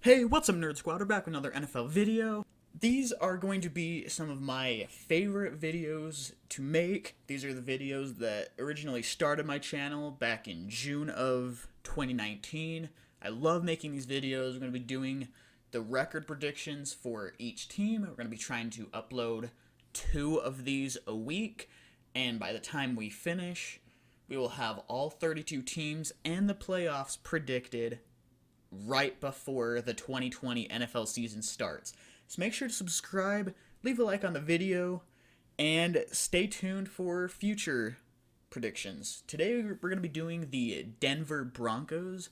Hey, what's up, Nerd Squad? We're back with another NFL video. These are going to be some of my favorite videos to make. These are the videos that originally started my channel back in June of 2019. I love making these videos. We're going to be doing the record predictions for each team. We're going to be trying to upload 2 of these a week, and by the time we finish, we will have all 32 teams and the playoffs predicted right before the 2020 NFL season starts. So make sure to subscribe, leave a like on the video, and stay tuned for future predictions. Today we're going to be doing the Denver Broncos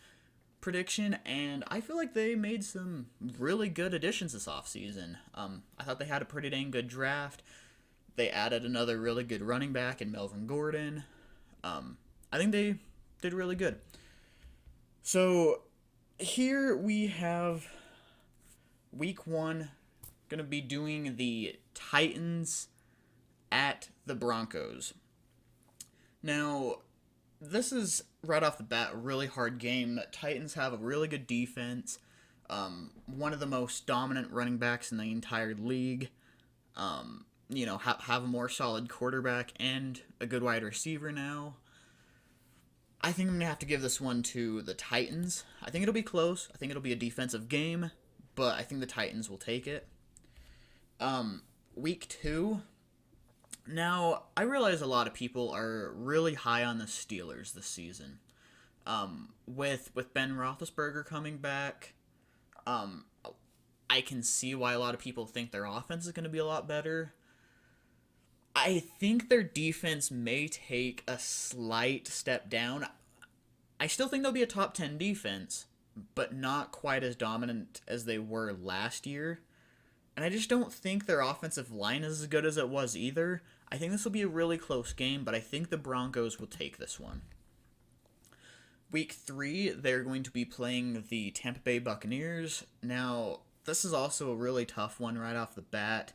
prediction, and I feel like they made some really good additions this offseason. I thought they had a pretty dang good draft. They added another really good running back in Melvin Gordon. I think they did really good. So here we have week 1, going to be doing the Titans at the Broncos. Now, this is right off the bat a really hard game. The Titans have a really good defense, one of the most dominant running backs in the entire league. Have a more solid quarterback and a good wide receiver now. I think I'm going to have to give this one to the Titans. I think it'll be close. I think it'll be a defensive game, but I think the Titans will take it. Week 2. Now, I realize a lot of people are really high on the Steelers this season. With Ben Roethlisberger coming back, I can see why a lot of people think their offense is going to be a lot better. I think their defense may take a slight step down. I still think they'll be a top 10 defense, but not quite as dominant as they were last year. And I just don't think their offensive line is as good as it was either. I think this will be a really close game, but I think the Broncos will take this one. Week 3, they're going to be playing the Tampa Bay Buccaneers. Now, this is also a really tough one right off the bat.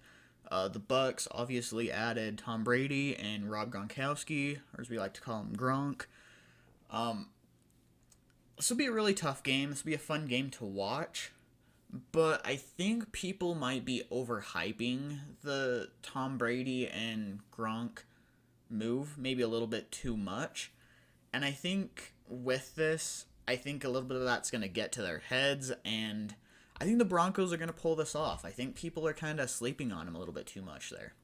The Bucs obviously added Tom Brady and Rob Gronkowski, or as we like to call him, Gronk. This will be a really tough game. This will be a fun game to watch. But I think people might be overhyping the Tom Brady and Gronk move, maybe a little bit too much. And I think with this, I think a little bit of that's going to get to their heads, and I think the Broncos are going to pull this off. I think people are kind of sleeping on them a little bit too much there.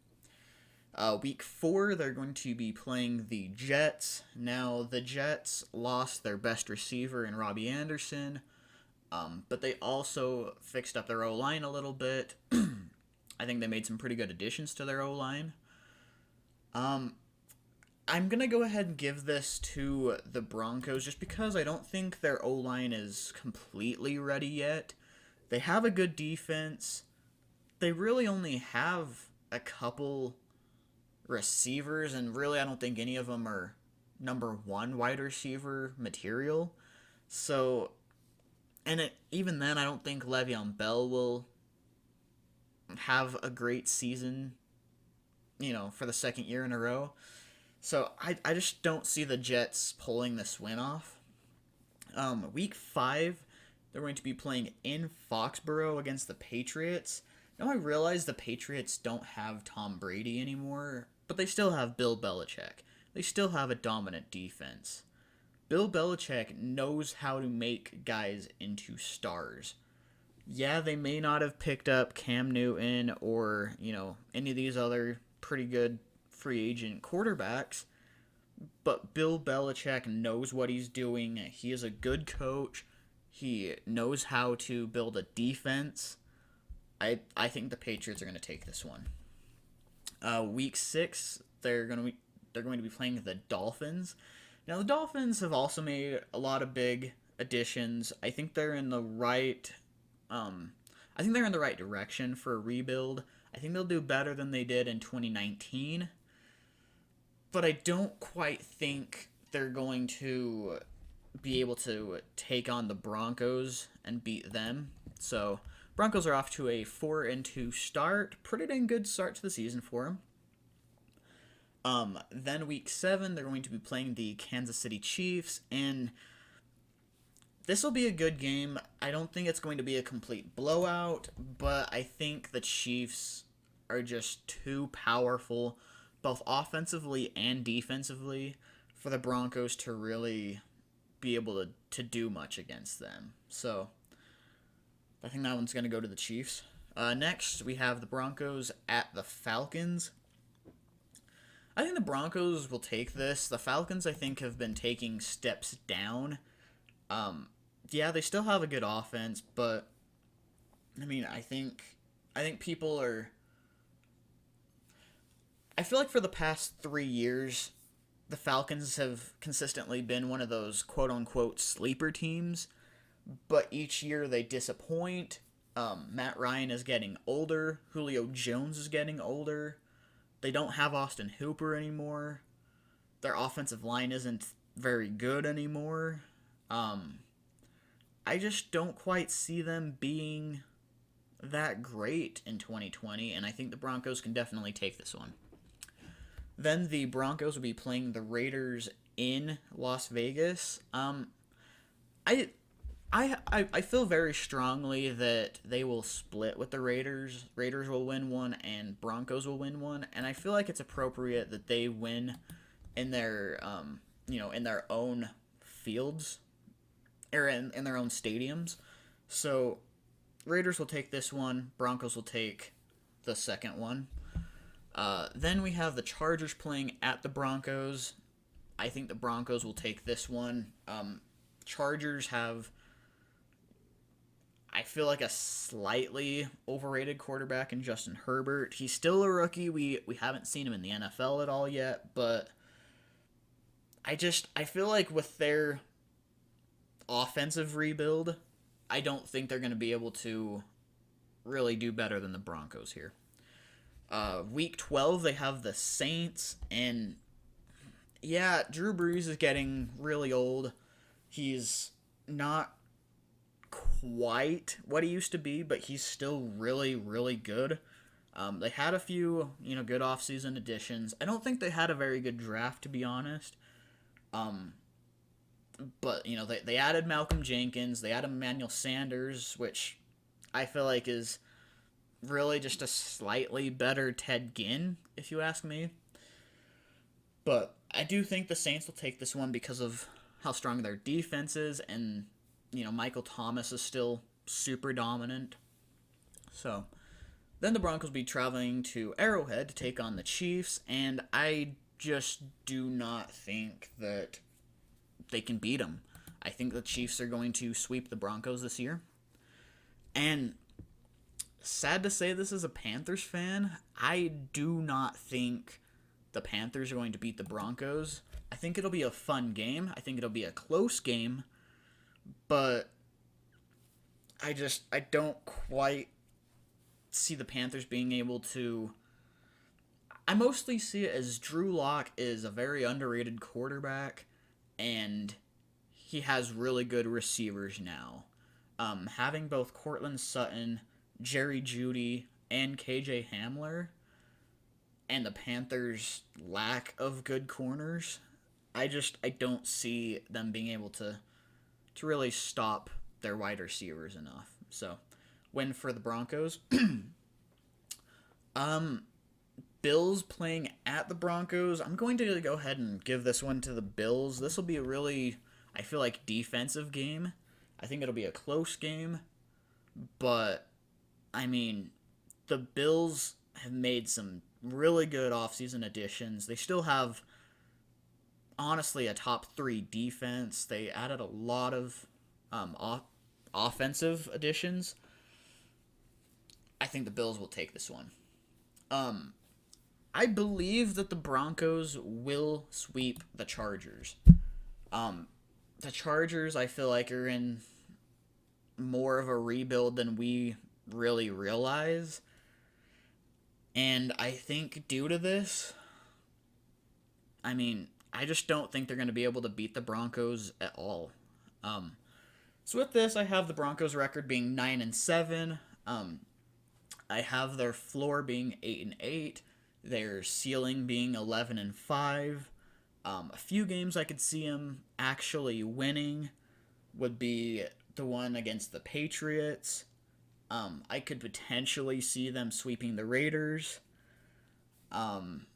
Week 4, they're going to be playing the Jets. Now, the Jets lost their best receiver in Robbie Anderson, but they also fixed up their O-line a little bit. I think they made some pretty good additions to their O-line. I'm going to go ahead and give this to the Broncos just because I don't think their O-line is completely ready yet. They have a good defense. They really only have a couple receivers, and really I don't think any of them are number 1 wide receiver material. So, even then, I don't think Le'Veon Bell will have a great season, for the second year in a row. So I just don't see the Jets pulling this win off. Week 5, they're going to be playing in Foxborough against the Patriots. Now, I realize the Patriots don't have Tom Brady anymore, but they still have Bill Belichick. They still have a dominant defense. Bill Belichick knows how to make guys into stars. Yeah, they may not have picked up Cam Newton or, any of these other pretty good free agent quarterbacks, but Bill Belichick knows what he's doing. He is a good coach. He knows how to build a defense. I think the Patriots are going to take this one. Week 6, they're going to be playing the Dolphins. Now, the Dolphins have also made a lot of big additions. I think they're in the right direction for a rebuild. I think they'll do better than they did in 2019. But I don't quite think they're going to be able to take on the Broncos and beat them. So, Broncos are off to a 4-2 start. Pretty dang good start to the season for them. Then week 7, they're going to be playing the Kansas City Chiefs, and This will be a good game. I don't think it's going to be a complete blowout, but I think the Chiefs are just too powerful, both offensively and defensively, for the Broncos to really be able to do much against them. So I think that one's going to go to the Chiefs. Next, we have the Broncos at the Falcons. I think the Broncos will take this. The Falcons, I think, have been taking steps down. Yeah, they still have a good offense, but I mean, I think people are. I feel like for the past 3 years, the Falcons have consistently been one of those quote unquote sleeper teams, but each year they disappoint. Matt Ryan is getting older. Julio Jones is getting older. They don't have Austin Hooper anymore. Their offensive line isn't very good anymore. I just don't quite see them being that great in 2020, and I think the Broncos can definitely take this one. Then the Broncos will be playing the Raiders in Las Vegas. I I feel very strongly that they will split with the Raiders. Raiders will win one and Broncos will win one, and I feel like it's appropriate that they win in their in their own fields or in their own stadiums. So Raiders will take this one, Broncos will take the second one. Then we have the Chargers playing at the Broncos. I think the Broncos will take this one. Chargers have, I feel like, a slightly overrated quarterback in Justin Herbert. He's still a rookie. We haven't seen him in the NFL at all yet, but I feel like with their offensive rebuild, I don't think they're going to be able to really do better than the Broncos here. Week 12, they have the Saints, and yeah, Drew Brees is getting really old. He's not quite what he used to be, but he's still really, really good. They had a few, good offseason additions. I don't think they had a very good draft, to be honest. But, they added Malcolm Jenkins. They added Emmanuel Sanders, which I feel like is really just a slightly better Ted Ginn, if you ask me. But I do think the Saints will take this one because of how strong their defense is, and, Michael Thomas is still super dominant. So then the Broncos will be traveling to Arrowhead to take on the Chiefs, and I just do not think that they can beat them. I think the Chiefs are going to sweep the Broncos this year. And sad to say this as a Panthers fan, I do not think the Panthers are going to beat the Broncos. I think it'll be a fun game. I think it'll be a close game. But I don't quite see the Panthers being able to. I mostly see it as Drew Lock is a very underrated quarterback, and he has really good receivers now. Having both Cortland Sutton, Jerry Jeudy, and KJ Hamler, and the Panthers' lack of good corners, I don't see them being able to really stop their wide receivers enough. So, win for the Broncos. Bills playing at the Broncos. I'm going to go ahead and give this one to the Bills. This will be a really, I feel like, defensive game. I think it'll be a close game. But, I mean, the Bills have made some really good offseason additions. They still have, honestly, a top 3 defense. They added a lot of offensive additions. I think the Bills will take this one. I believe that the Broncos will sweep the Chargers. The Chargers, I feel like, are in more of a rebuild than we really realize. And I think due to this, I just don't think they're going to be able to beat the Broncos at all. So with this, I have the Broncos record being 9-7. I have their floor being 8-8. Their ceiling being 11-5. A few games I could see them actually winning. would be the one against the Patriots. I could potentially see them sweeping the Raiders. Um,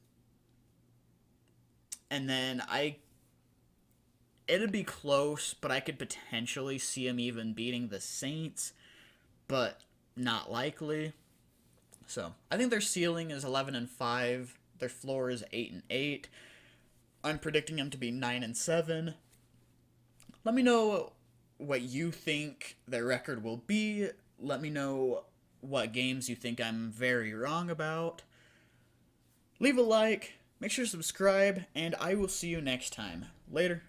and then it'd be close, but I could potentially see them even beating the Saints, but not likely. So I think their ceiling is 11-5. Their floor is 8-8. I'm predicting them to be 9-7. Let me know what you think their record will be. Let me know what games you think I'm very wrong about. Leave a like, make sure to subscribe, and I will see you next time. Later.